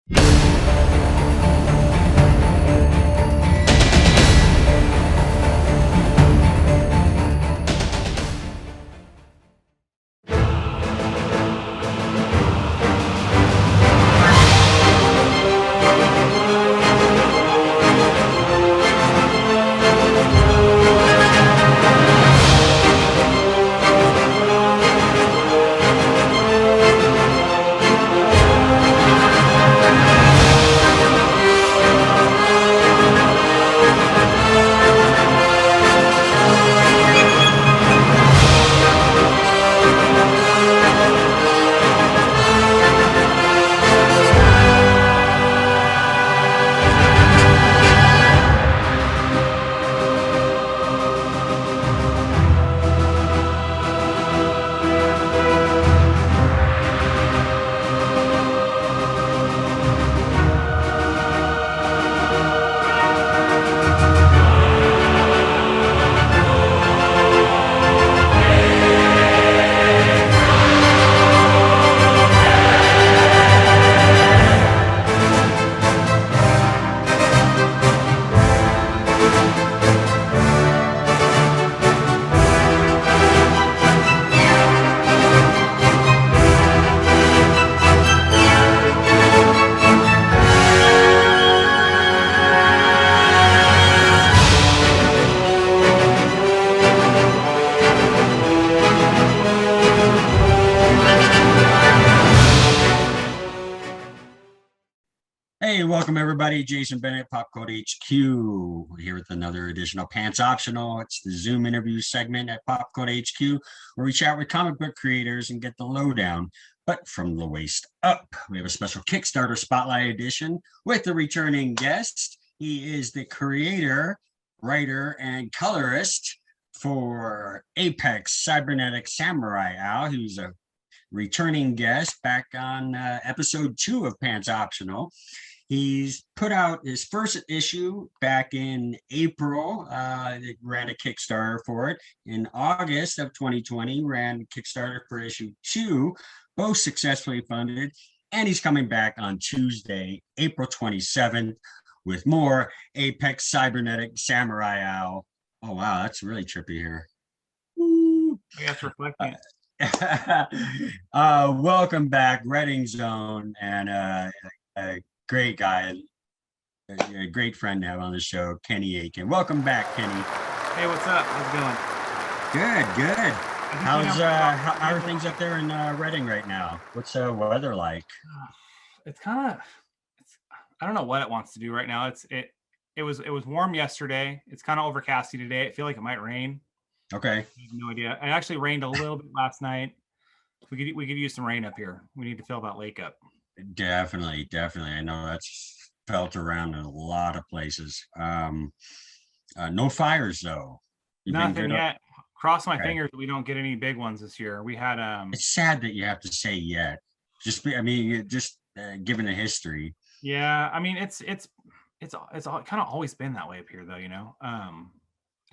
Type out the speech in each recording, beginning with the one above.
Hey, welcome everybody. Jason Bennett, Pop Code HQ, here with another edition of Pants Optional. It's the Zoom interview segment at Pop Code HQ, where we chat with comic book creators and get the lowdown, but from the waist up. We have a special Kickstarter Spotlight edition with a returning guest. He is the creator, writer, and colorist for Apex Cybernetic Samurai Owl, who's a returning guest back on episode 2 of Pants Optional. He's put out his first issue back in April. It ran a Kickstarter for it. In August of 2020, ran Kickstarter for issue 2, both successfully funded. And he's coming back on Tuesday, April 27th, with more Apex Cybernetic Samurai Owl. Oh, wow, that's really trippy here. Yeah, it's reflecting. Welcome back, Reading Zone, and a great guy, a great friend to have on the show, Kenny Aitken. Welcome back, Kenny. Hey, what's up? How's it going? Good. How are things up there in Reading right now? What's the weather like? It's kind of, I don't know what it wants to do right now. It was warm yesterday. It's kind of overcasty today. I feel like it might rain. Okay. I have no idea. It actually rained a little bit last night. We could use some rain up here. We need to fill that lake up. Definitely. I know that's felt around in a lot of places. No fires though. Nothing yet. Cross my fingers that we don't get any big ones this year. We had It's sad that you have to say yet. Given the history. Yeah, I mean it's kind of always been that way up here though, you know.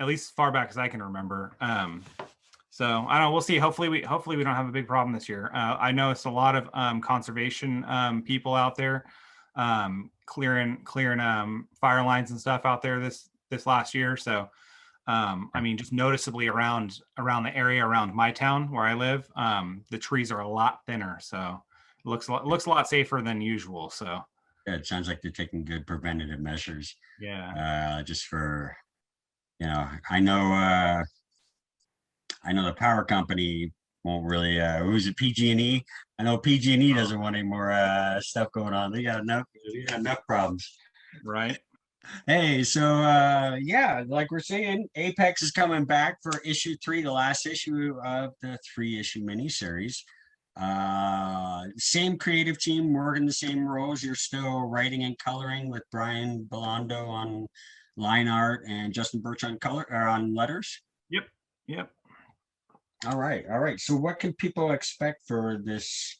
At least as far back as I can remember. So I don't know. We'll see. Hopefully we don't have a big problem this year. I know it's a lot of conservation people out there clearing fire lines and stuff out there this last year. So I mean, just noticeably around the area around my town where I live, the trees are a lot thinner. So it looks a lot safer than usual. So yeah, it sounds like they're taking good preventative measures. Yeah. Just for, you know, I know the power company won't really, who's it, PG&E? I know PG&E doesn't want any more stuff going on. They got enough problems. Right. Hey, so yeah, like we're saying, Apex is coming back for issue 3, the last issue of the 3-issue miniseries. Same creative team, working the same roles. You're still writing and coloring with Brian Belando on line art and Justin Birch on color or on letters. Yep. All right. So what can people expect for this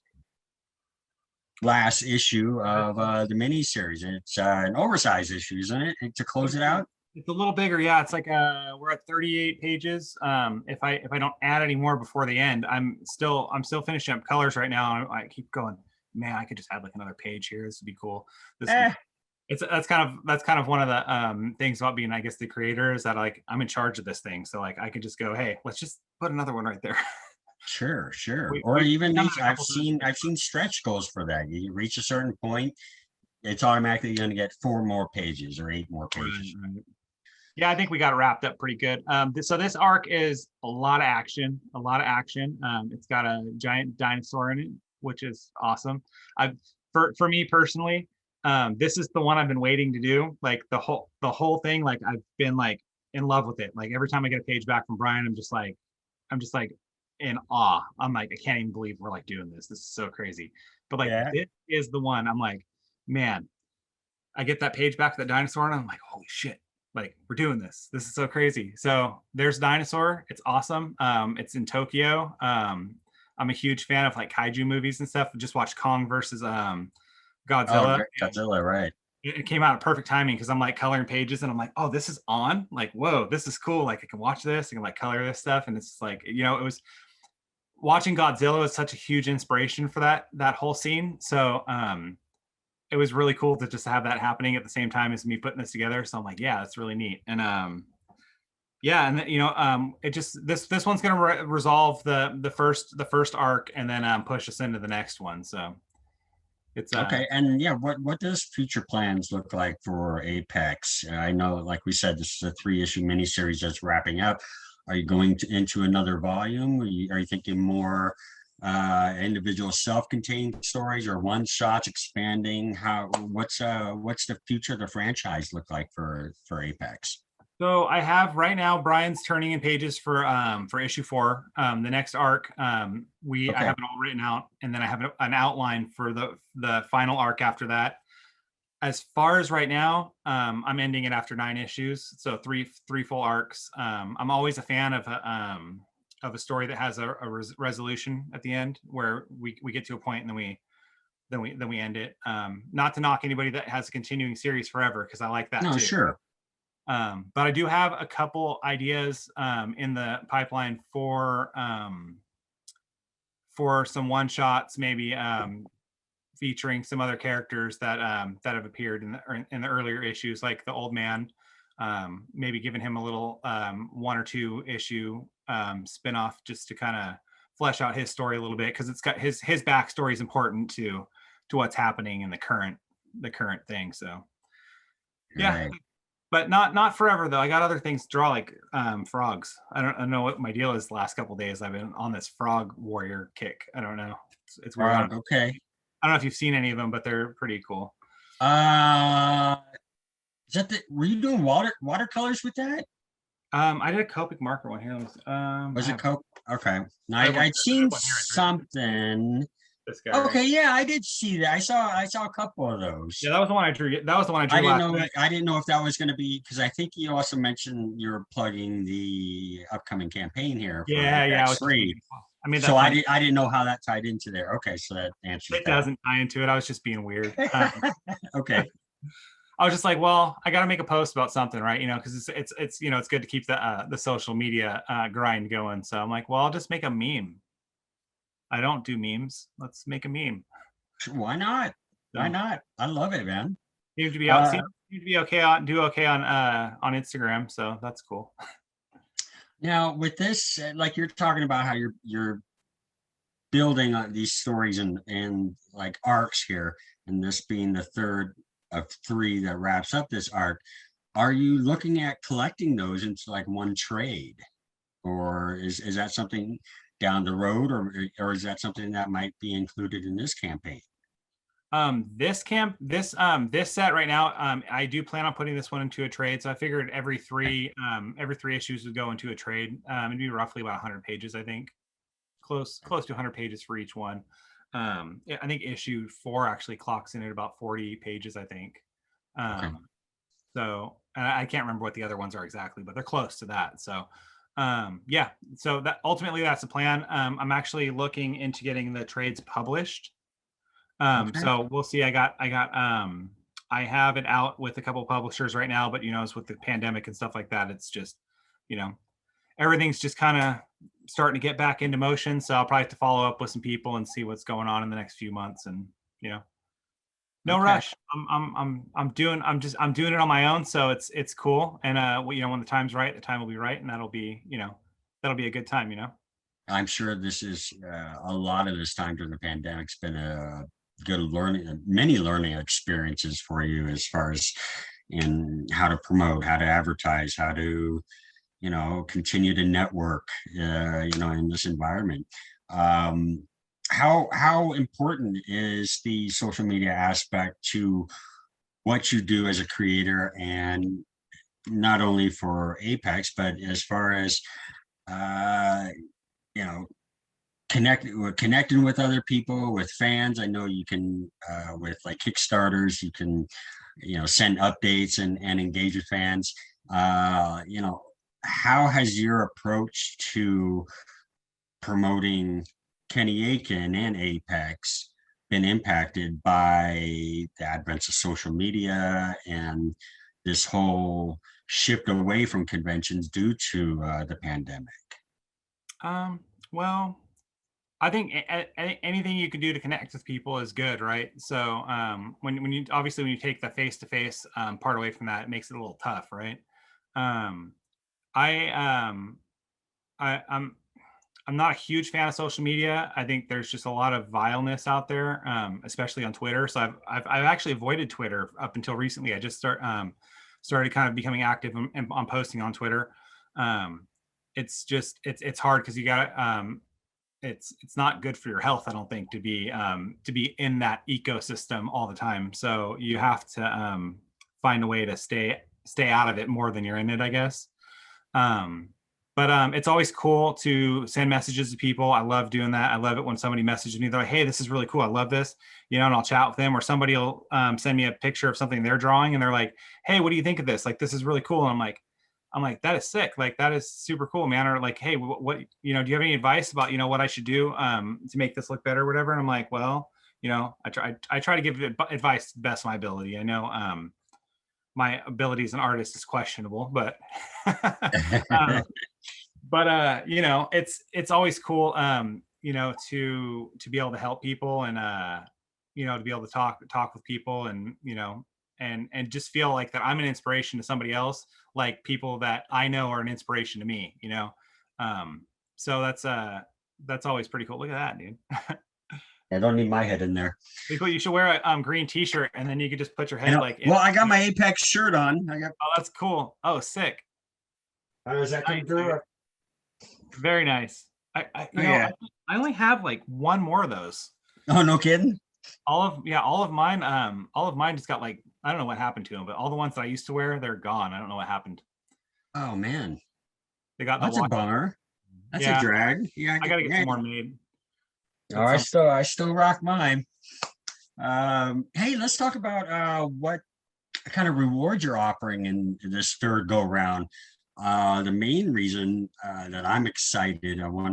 last issue of the miniseries? It's an oversized issue, isn't it? And to close it out? It's a little bigger. Yeah, it's like we're at 38 pages. If I don't add any more before the end, I'm still finishing up colors right now. I keep going. man, I could just add like another page here. This would be cool. This would Eh, be, that's kind of one of the things about being, I guess, the creator, is that like I'm in charge of this thing. So like I could just go, hey, let's just put another one right there. sure. we, Or we've even done these, that a couple times. I've seen stretch goals for that. You reach a certain point, it's automatically going to get 4 more pages or 8 more pages. Right. Yeah, I think we got it wrapped up pretty good. So this arc is a lot of action, a lot of action. It's got a giant dinosaur in it, which is awesome. I've for me personally, this is the one I've been waiting to do. Like the whole thing, like I've been like in love with it. Like every time I get a page back from Brian, I'm just like in awe. I'm like, I can't even believe we're like doing this. This is so crazy. But like Yeah. this is the one. I'm like, man, I get that page back, that dinosaur, and I'm like, holy shit, like we're doing this. This is so crazy. So there's dinosaur. It's awesome. It's in Tokyo. I'm a huge fan of like kaiju movies and stuff. Just watched Kong versus Oh, Godzilla. Godzilla, right. It came out at perfect timing because I'm like coloring pages and I'm like, oh, this is on. Like, whoa, this is cool. Like I can watch this. I can like color this stuff. And it's like, you know, it was watching Godzilla was such a huge inspiration for that whole scene. So it was really cool to just have that happening at the same time as me putting this together. So I'm like, yeah, that's really neat. And yeah, and you know, it just this one's gonna resolve the first arc and then push us into the next one. So it's Okay, and yeah, what does future plans look like for Apex? I know, like we said, this is a 3-issue miniseries that's wrapping up. Are you going into another volume? Are you thinking more individual self-contained stories or one shots expanding? What's the future of the franchise look like for Apex? So I have right now Brian's turning in pages for issue 4. The next arc, I Okay. have it all written out, and then I have an outline for the final arc after that. As far as right now, I'm ending it after 9 issues, so three full arcs. I'm always a fan of a story that has a resolution at the end, where we get to a point and then we end it. Not to knock anybody that has a continuing series forever, because I like that No, too. sure. But I do have a couple ideas in the pipeline for some one shots, maybe featuring some other characters that have appeared in the earlier issues, like the old man. Maybe giving him a little 1 or 2 issue spinoff just to kind of flesh out his story a little bit, because it's got his backstory is important to what's happening in the current thing. So yeah. Right. But not forever though. I got other things to draw, like frogs. I don't know what my deal is the last couple of days. I've been on this frog warrior kick. I don't know. It's weird. Okay. I don't know if you've seen any of them, but they're pretty cool. Uh, were you doing watercolors with that? I did a Copic marker one here. Was it Coke? Okay. No, I have one I'd here. seen I have one here. something. This guy. Right? Okay, yeah, I did see that. I saw a couple of those. Yeah, that was the one I drew. That was the one I drew. I didn't know if that was going to be, because I think you also mentioned you're plugging the upcoming campaign here. For Yeah. I mean, so I didn't know how that tied into there. Okay, so that answers it. Doesn't tie into it. I was just being weird. Okay. I was just like, well, I got to make a post about something, right? You know, because it's you know, it's good to keep the social media grind going. So I'm like, well, I'll just make a meme. I don't do memes. Let's make a meme. Why not? Why not? I love it, man. Seems to be out. Seems to be okay on on Instagram. So that's cool. Now with this, like you're talking about how you're building on these stories and like arcs here, and this being the third of 3 that wraps up this arc. Are you looking at collecting those into like one trade, or is that something down the road, or is that something that might be included in this campaign? This set right now, I do plan on putting this one into a trade. So I figured every 3 issues would go into a trade. It'd be roughly about 100 pages, I think, close to 100 pages for each one. I think issue 4 actually clocks in at about 40 pages, I think. Okay. So I can't remember what the other ones are exactly, but they're close to that. So yeah, so that ultimately that's the plan. I'm actually looking into getting the trades published. Okay. So we'll see. I have it out with a couple of publishers right now, but you know, it's with the pandemic and stuff like that. It's just, you know, everything's just kind of starting to get back into motion. So I'll probably have to follow up with some people and see what's going on in the next few months and you know, no Okay. rush. I'm doing it on my own. So it's cool. And, you know, when the time's right, the time will be right. And that'll be, you know, that'll be a good time, you know? I'm sure this is a lot of this time during the pandemic's been a good learning, many learning experiences for you as far as in how to promote, how to advertise, how to, you know, continue to network, you know, in this environment. Um, how important is the social media aspect to what you do as a creator, and not only for Apex, but as far as uh, you know, connecting with other people, with fans? I know you can with like Kickstarters, you can, you know, send updates and engage with fans. You know, how has your approach to promoting Kenny Aiken and Apex been impacted by the advent of social media and this whole shift away from conventions due to the pandemic? Um, well, I think anything you can do to connect with people is good, right? So when you obviously when you take the face to face part away from that, it makes it a little tough, right? Um, I I'm not a huge fan of social media. I think there's just a lot of vileness out there, especially on Twitter. So I've actually avoided Twitter up until recently. I just started kind of becoming active on posting on Twitter. Um, it's just it's hard because you got it's not good for your health, I don't think, to be in that ecosystem all the time. So you have to find a way to stay out of it more than you're in it, I guess. um but it's always cool to send messages to people. I love doing that. I love it when somebody messages me, they're like, hey, this is really cool, I love this, you know, and I'll chat with them. Or somebody will send me a picture of something they're drawing and they're like, hey, what do you think of this? Like, this is really cool. And I'm like, that is sick. Like, that is super cool, man. Or like, hey, what, you know, do you have any advice about, you know, what I should do to make this look better or whatever? And I'm like, well, you know, I try to give advice to the best of my ability. I know my ability as an artist is questionable, but uh, you know, it's always cool, you know, to be able to help people and you know, to be able to talk with people, and you know, and just feel like that I'm an inspiration to somebody else, like people that I know are an inspiration to me, you know. So that's always pretty cool. Look at that, dude. I don't need my head in there. Pretty cool. You should wear a green t-shirt and then you could just put your I head know. like in. Well, I got my Apex shirt on. I got. Oh, that's cool. Oh, sick. How does that come Nice, through? dude. Very nice. Oh You know, yeah. I only have like one more of those. Oh, no kidding. All of mine just got like, I don't know what happened to them, but all the ones that I used to wear, they're gone. I don't know what happened. Oh man, They got the that's a wash. bummer. That's a Yeah, drag. Yeah, I gotta get yeah. some more made. Oh, But some I still rock mine. Hey, let's talk about what kind of reward you're offering in this third go round. The main reason that I'm excited, I don't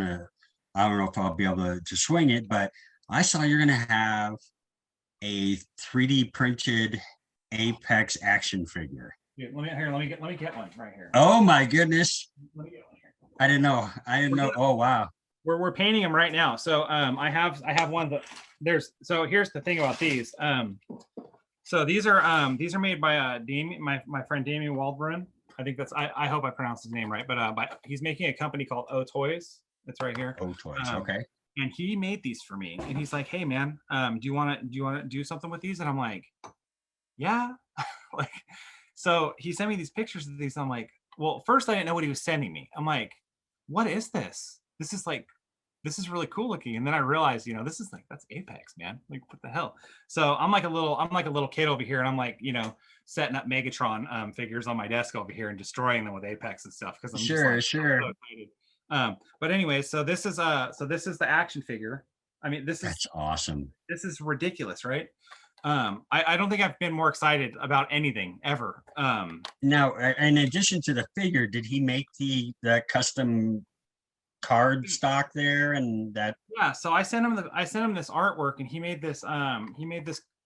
know if I'll be able to swing it, but I saw you're going to have a 3D printed Apex action figure. Here, let me get one right here. Oh my goodness. Let me get one here. I didn't know. I didn't know. Oh, wow. We're painting them right now. So I have one that so here's the thing about these. So these are made by Damien, my friend Damien Waldron. I think I hope I pronounced his name right, but he's making a company called O Toys. It's right here. Oh, toys. Um, Okay. and he made these for me. And he's like, hey man, do you want to do something with these? And I'm like, yeah. Like, so he sent me these pictures of these. I'm like, well, first I didn't know what he was sending me. I'm like, what is this? This is really cool looking. And then I realized, you know, this is like, that's Apex, man. Like, what the hell? So I'm like a little kid over here, and I'm like, you know, setting up Megatron figures on my desk over here and destroying them with Apex and stuff, because I'm just like Sure. so excited. But anyway, so this is the action figure. I mean, That's awesome. this is ridiculous, right? I don't think I've been more excited about anything ever. Now, in addition to the figure, did he make the custom card stock there and that? Yeah, so I sent him this artwork, and he made this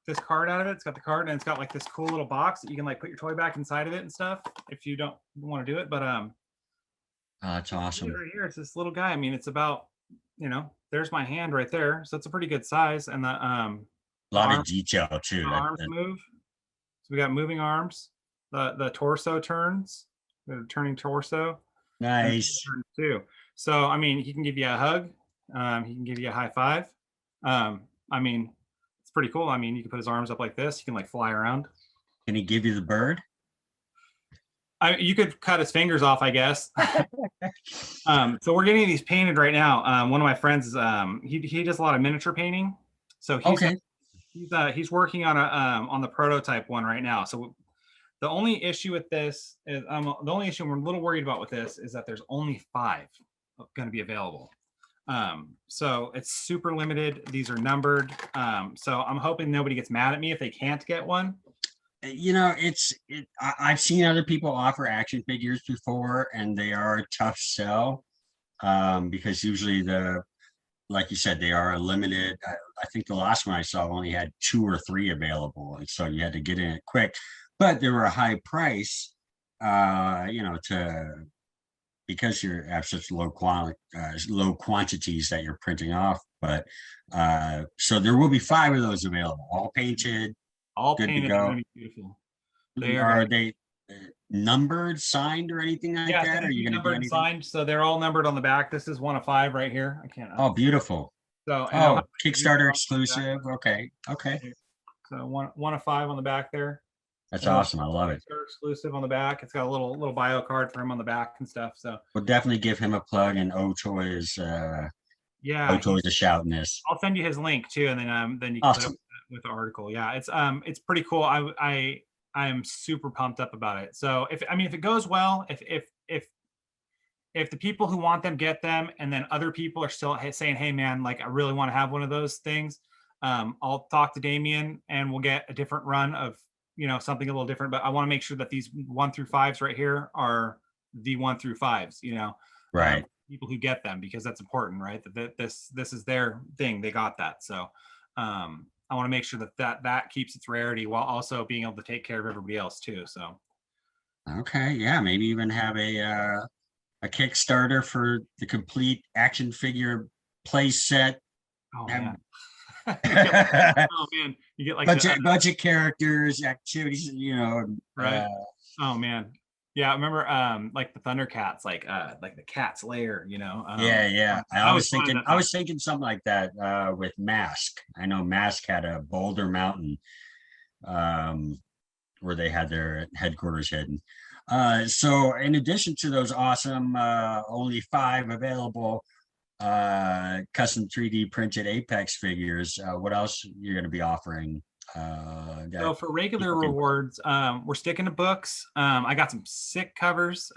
this card out of it. It's got the card, and it's got like this cool little box that you can like put your toy back inside of it and stuff if you don't want to do it. But That's awesome. right here, it's this little guy. I mean, it's about, you know, there's my hand right there, so it's a pretty good size. And the A lot of detail too. The arms move. So we got moving arms. The torso turns. The turning torso. Nice. Too. So I mean, he can give you a hug. He can give you a high five. I mean, it's pretty cool. I mean, you can put his arms up like this. You can like fly around. Can he give you the bird? You could cut his fingers off, I guess. So we're getting these painted right now. One of my friends, he does a lot of miniature painting. So he's working on the prototype one right now. So the only issue with this is the only issue we're a little worried about with this is that there's only 5 going to be available. So it's super limited. These are numbered. So I'm hoping nobody gets mad at me if they can't get one. You know, I've seen other people offer action figures before, and they are a tough sell because usually like you said, they are limited. I think the last one I saw only had 2 or 3 available, and so you had to get in it quick. But they were a high price, you know, because you have such low quantities that you're printing off. But so there will be 5 of those available, all painted. All good painted. to go. Beautiful. Are they numbered, signed, or anything like that? Are you going to do anything? Signed, so they're all numbered on the back. This is 1 of 5 right here. I can't. Oh, beautiful. So Kickstarter exclusive. Okay. So one of 5 on the back there. That's awesome. I love it. Kickstarter exclusive on the back. It's got a little bio card for him on the back and stuff. So we'll definitely give him a plug, and Otoy's a shout in this. I'll send you his link too, and then you can put it with the article. Yeah, it's pretty cool. I am super pumped up about it. So if it goes well, if the people who want them get them, and then other people are still saying, hey man, like I really want to have one of those things, I'll talk to Damien and we'll get a different run of, you know, something a little different. But I want to make sure that these 1 through 5s right here are the 1 through 5s, you know, right. People who get them, because that's important, right? That this is their thing. They got that. So I want to make sure that keeps its rarity while also being able to take care of everybody else too. So okay, yeah, maybe even have a Kickstarter for the complete action figure play set. Oh man. Oh man, you get like budget characters, activities, you know. Right. Oh man. Yeah, I remember like the Thundercats, like the Cat's Lair, you know. Yeah. I was thinking something like that with Mask. I know Mask had a Boulder Mountain where they had their headquarters hidden. So in addition to those awesome only 5 available custom 3D printed Apex figures, what else you're going to be offering? So for regular rewards, we're sticking to books. I got some sick covers.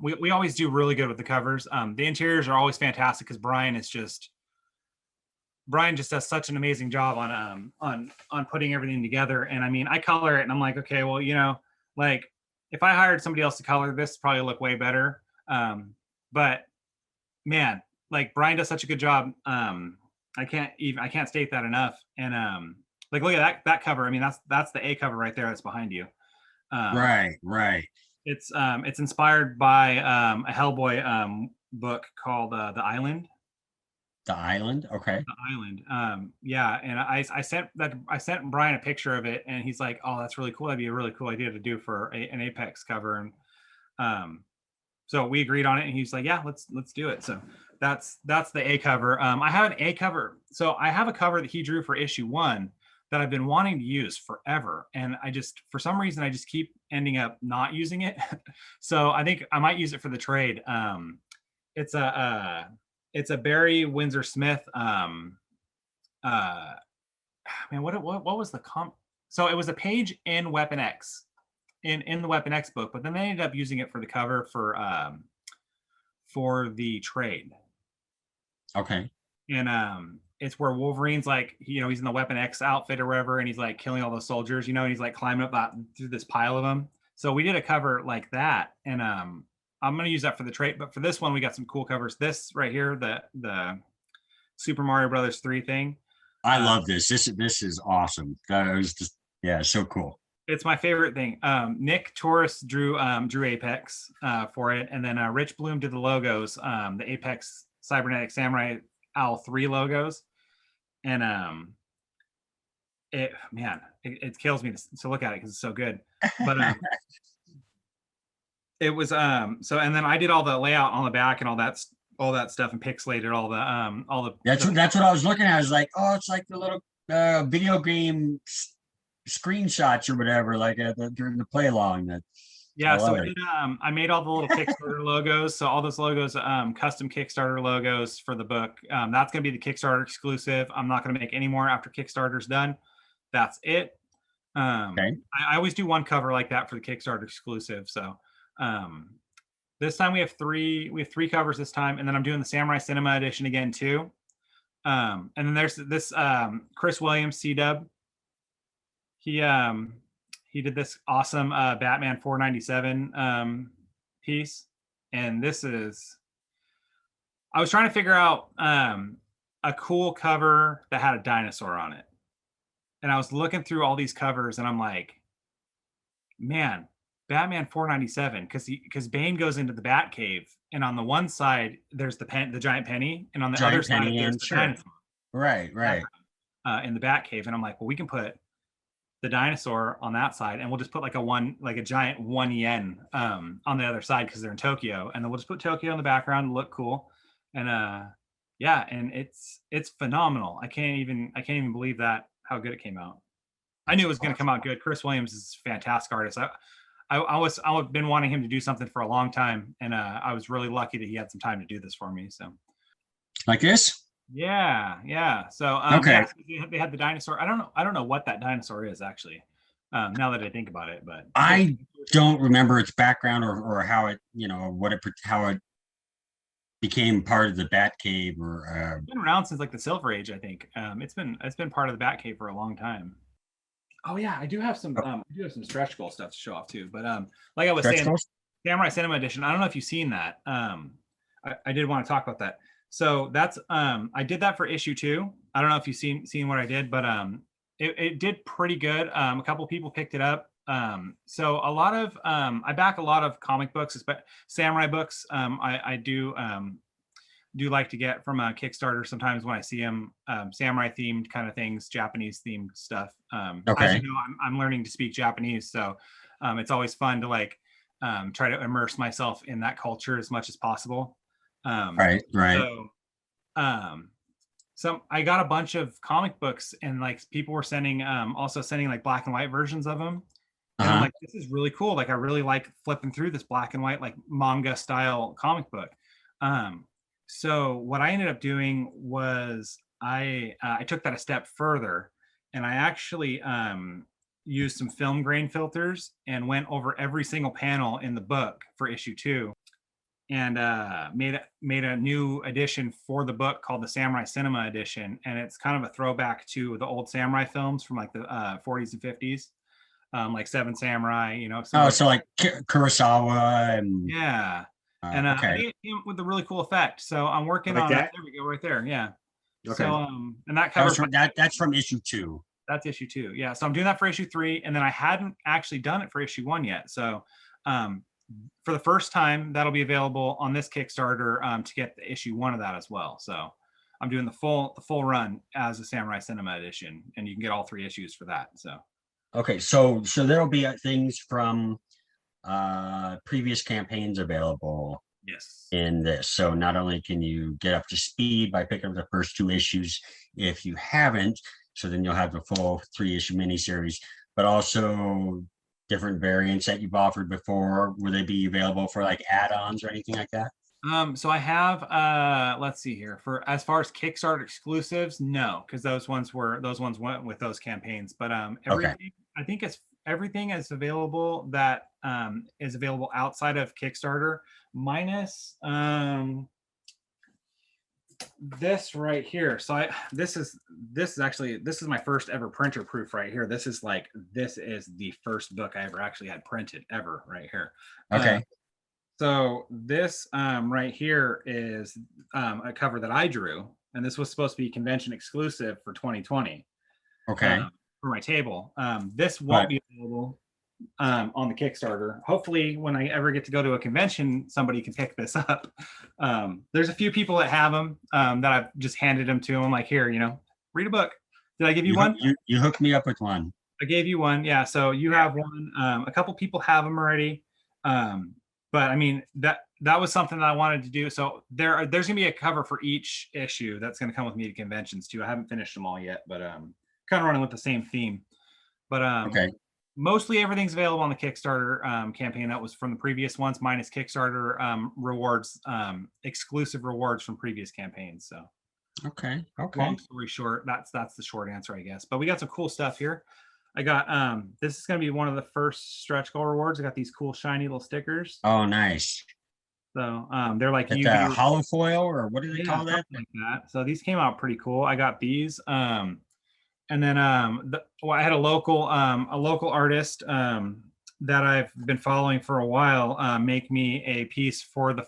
We always do really good with the covers. The interiors are always fantastic because Brian just does such an amazing job on putting everything together. And I mean, I color it and I'm like, okay, well, you know, like if I hired somebody else to color this, probably look way better. But man, like Brian does such a good job. I can't state that enough. And like, look at that cover. I mean, that's the A cover right there. That's behind you. Right. It's inspired by a Hellboy book called The Island. The Island. Okay. The Island. Yeah. And I sent Brian a picture of it, and he's like, "Oh, that's really cool. That'd be a really cool idea to do for an Apex cover." And so we agreed on it, and he's like, "Yeah, let's do it." So that's the A cover. I have an A cover. So I have a cover that he drew for issue 1 that I've been wanting to use forever. And for some reason, I just keep ending up not using it. So I think I might use it for the trade. It's a Barry Windsor Smith. Man, what was the So it was a page in Weapon X, in the Weapon X book, but then they ended up using it for the cover for the trade. Okay. And it's where Wolverine's like, you know, he's in the Weapon X outfit or whatever, and he's like killing all those soldiers, you know, and he's like climbing up through this pile of them. So we did a cover like that, and I'm gonna use that for the trade. But for this one, we got some cool covers. This right here, the Super Mario Brothers 3 thing. I love this. This is awesome. That was just so cool. It's my favorite thing. Nick Torres drew Apex for it, and then Rich Bloom did the logos, the Apex Cybernetic Samurai Owl 3 logos. And it kills me to look at it because it's so good. But it was so, and then I did all the layout on the back and all that stuff, and pixelated all the That's what I was looking at. I was like, oh, it's like the little video game screenshots or whatever, like during the play along. That yeah. I So love it. I made all the little Kickstarter logos. So all those logos, custom Kickstarter logos for the book. That's going to be the Kickstarter exclusive. I'm not going to make any more after Kickstarter's done. That's it. Okay. I always do one cover like that for the Kickstarter exclusive. So this time we have three covers this time, and then I'm doing the Samurai Cinema edition again too. And then there's this Chris Williams C-Dub. He did this awesome Batman 497 piece, and this is, I was trying to figure out a cool cover that had a dinosaur on it. And I was looking through all these covers, and I'm like, man, Batman 497, because Bane goes into the Batcave, and on the one side there's the giant penny, and on the other side there's the dinosaur. Right. In the Batcave, and I'm like, well, we can put the dinosaur on that side, and we'll just put like a giant 1 yen on the other side because they're in Tokyo, and then we'll just put Tokyo in the background and look cool. And yeah, and it's phenomenal. I can't even believe that how good it came out. I knew it was going to come out good. Chris Williams is a fantastic artist. I've been wanting him to do something for a long time, and I was really lucky that he had some time to do this for me. So, like this? Yeah. So okay, yeah, they had the dinosaur. I don't know what that dinosaur is actually. Now that I think about it, but I don't remember its background or how it, how it became part of the Batcave or. It's been around since like the Silver Age, I think. It's been part of the Batcave for a long time. Oh yeah, I do have some stretch goal stuff to show off too. But like I was saying, Samurai Cinema Edition. I don't know if you've seen that. I did want to talk about that. So that's I did that for issue 2. I don't know if you've seen what I did, but it did pretty good. A couple people picked it up. So a lot of I back a lot of comic books, but samurai books. I do like to get from a Kickstarter sometimes when I see them, samurai themed kind of things, Japanese themed stuff. Okay. As you know, I'm learning to speak Japanese, so it's always fun to like try to immerse myself in that culture as much as possible. Right. So I got a bunch of comic books, and like people were also sending like black and white versions of them. And I'm like, this is really cool. Like I really like flipping through this black and white, like manga style comic book. So what I ended up doing was I took that a step further, and I actually used some film grain filters and went over every single panel in the book for issue 2, and made a new edition for the book called the Samurai Cinema Edition, and it's kind of a throwback to the old samurai films from like the 40s and 50s, like Seven Samurai, So like Kurosawa and yeah. And okay. I think it came with a really cool effect. So I'm working on that. There we go, right there. Yeah. Okay. So and that covers that's from issue 2. That's issue 2. Yeah. So I'm doing that for issue 3, and then I hadn't actually done it for issue 1 yet. So for the first time, that'll be available on this Kickstarter to get the issue 1 of that as well. So I'm doing the full run as a Samurai Cinema Edition, and you can get all 3 issues for that. So okay, so there'll be things from previous campaigns available yes in this. So not only can you get up to speed by picking up the first 2 issues if you haven't, so then you'll have the full 3-issue miniseries, but also different variants that you've offered before. Will they be available for like add-ons or anything like that? So I have let's see here, for as far as Kickstarter exclusives, no, because those ones went with those campaigns. But everything, I think everything is available that is available outside of Kickstarter, minus this right here. So this is my first ever printer proof right here. This is the first book I ever actually had printed ever right here. Okay. So this right here is a cover that I drew, and this was supposed to be convention exclusive for 2020. Okay. For my table. This won't be available on the Kickstarter. Hopefully, when I ever get to go to a convention, somebody can pick this up. There's a few people that have them that I've just handed them to them, like, here, read a book. Did I give you You one? you hooked me up with one. I gave you one. Yeah. So you have one. A couple people have them already. But I mean that was something that I wanted to do. So there's gonna be a cover for each issue that's gonna come with me to conventions too. I haven't finished them all yet, but kind of running with the same theme. But Okay. mostly everything's available on the Kickstarter campaign that was from the previous ones, minus Kickstarter rewards, exclusive rewards from previous campaigns. So Okay. long story short, that's the short answer, I guess. But we got some cool stuff here. I got this is gonna be one of the first stretch goal rewards. I got these cool shiny little stickers. Oh, nice. So they're like It's UV, a hollow foil, or what do they yeah, call that? something like that. So these came out pretty cool. I got these. And then well, I had a local artist that I've been following for a while make me a piece for the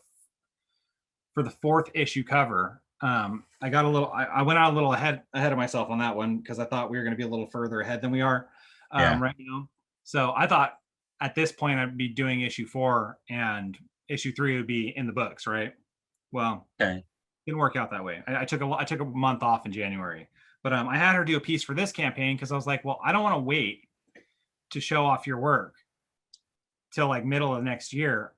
fourth issue cover. I got a little, I went out a little ahead of myself on that one because I thought we were going to be a little further ahead than we are Yeah. right now. So I thought at this point I'd be doing issue 4 and issue 3 would be in the books, right? Well, Okay. didn't work out that way. I took a month off in January, but I had her do a piece for this campaign because I was like, well, I don't want to wait to show off your work till like middle of next year.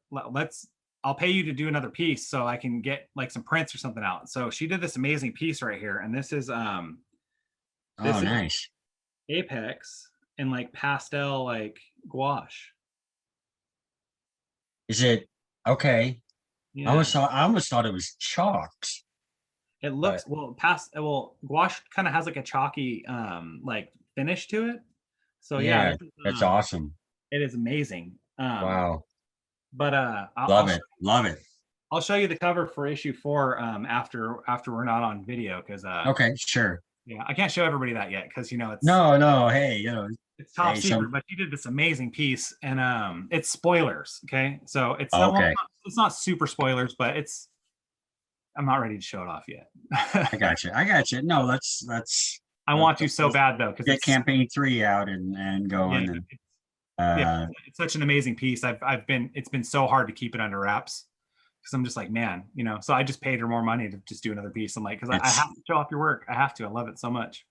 I'll pay you to do another piece so I can get like some prints or something out. So she did this amazing piece right here, and this is Oh, is nice. Apex in like pastel like gouache. Is it okay? Yeah, I almost thought it was chalks. it looks gouache kind of has like a chalky like finish to it. So yeah, Yeah, that's awesome. it is amazing. Wow. But Love it. Love it. I'll show you the cover for issue 4 after we're not on video because Okay, sure. yeah, I can't show everybody that yet because it's No, hey, it's top hey, secret. But you did this amazing piece, and it's spoilers. Okay, so it's Oh, not, well, okay. it's not super spoilers, but I'm not ready to show it off yet. I got you. I got you. No, let's I want to so bad though because get it's campaign 3 out and yeah, going, and yeah, it's such an amazing piece. It's been so hard to keep it under wraps because I'm just like, man, so I just paid her more money to just do another piece. I'm like, because I have to show off your work. I have to. I love it so much.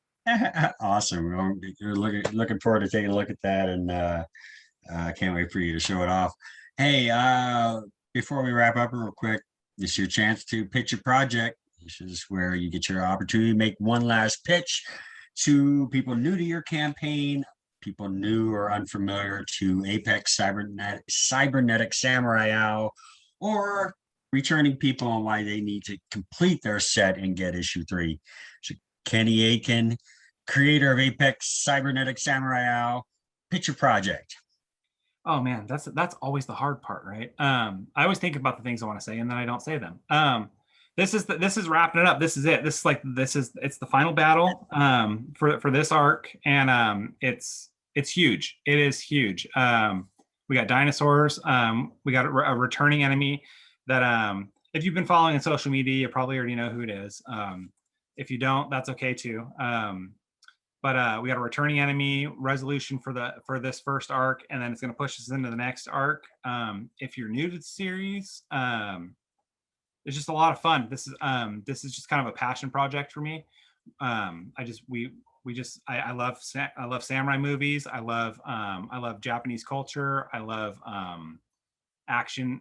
awesome. Well, you're looking forward to taking a look at that, and I can't wait for you to show it off. Hey, before we wrap up real quick, this is your chance to pitch a project. This is where you get your opportunity to make one last pitch to people new to your campaign, people new or unfamiliar to Apex Cybernetic Samurai Owl, or returning people on why they need to complete their set and get issue 3. So Kenny Aitken, creator of Apex Cybernetic Samurai Owl, pitch your project. Oh man, that's always the hard part, right? I always think about the things I want to say and then I don't say them. This is wrapping it up. This is it. It's the final battle for this arc, and it's huge. It is huge. We got dinosaurs. We got a returning enemy that if you've been following on social media, you probably already know who it is. If you don't, that's okay too. But we got a returning enemy resolution for this first arc, and then it's going to push us into the next arc. If you're new to the series, it's just a lot of fun. This is just kind of a passion project for me. I love samurai movies. I love Japanese culture. I love action,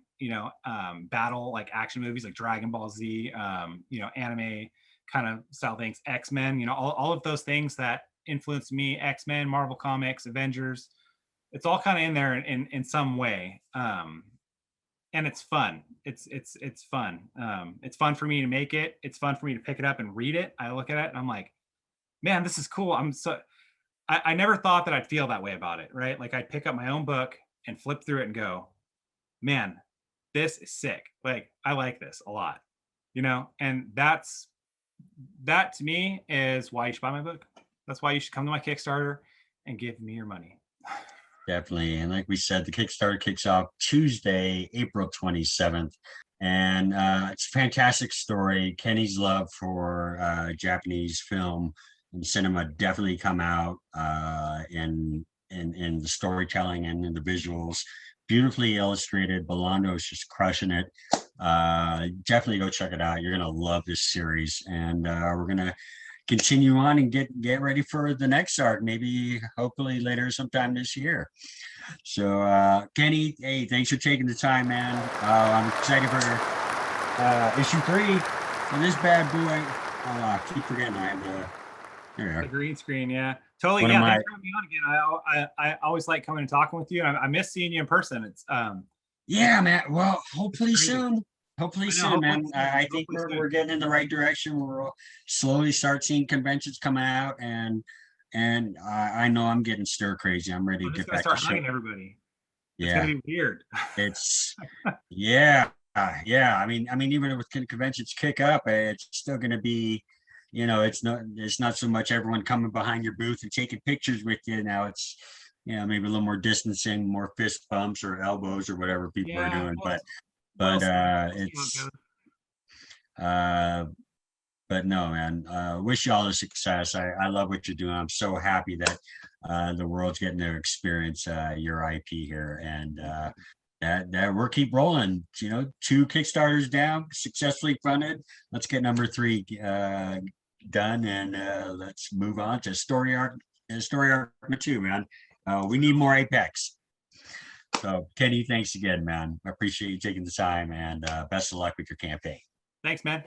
battle like action movies like Dragon Ball Z, anime kind of style things, X-Men, all of those things that influenced me, X-Men, Marvel Comics, Avengers. It's all kind of in there in some way. And it's fun. It's fun. It's fun for me to make it. It's fun for me to pick it up and read it. I look at it and I'm like, man, this is cool. I never thought that I'd feel that way about it, right? Like I'd pick up my own book and flip through it and go, man, this is sick. Like I like this a lot, and that to me is why you should buy my book. That's why you should come to my Kickstarter and give me your money. Definitely. And like we said, the Kickstarter kicks off Tuesday, April 27th. And it's a fantastic story. Kenny's love for Japanese film and cinema definitely come out in the storytelling and in the visuals. Beautifully illustrated. Belando's just crushing it. Definitely go check it out. You're going to love this series. And we're going to continue on and get ready for the next arc, maybe hopefully later sometime this year. So Kenny, hey, thanks for taking the time, man. I'm excited for issue 3 for this bad boy. I keep forgetting I have the green screen. Yeah, totally. One Yeah, of my- thanks for having me on again. I always like coming and talking with you. I miss seeing you in person. It's yeah, man. Well, hopefully crazy. soon. Hopefully soon, man. I think we're getting in the right direction. We'll slowly start seeing conventions come out, and I know I'm getting stir crazy. I'm ready to I'm just get gonna back start to hugging show. everybody. It's Yeah, gonna be weird. it's yeah, yeah. I mean, even with conventions kick up, it's still going to be, it's not so much everyone coming behind your booth and taking pictures with you. Now it's, maybe a little more distancing, more fist bumps or elbows or whatever people are doing. But We'll see how it it's goes. but no, man, wish you all the success. I love what you're doing. I'm so happy that the world's getting to experience your IP here, and that we'll keep rolling. 2 Kickstarters down, successfully funded. Let's get number 3 done, and let's move on to story arc number 2, man. We need more Apex. So Kenny, thanks again, man. I appreciate you taking the time, and best of luck with your campaign. Thanks, man.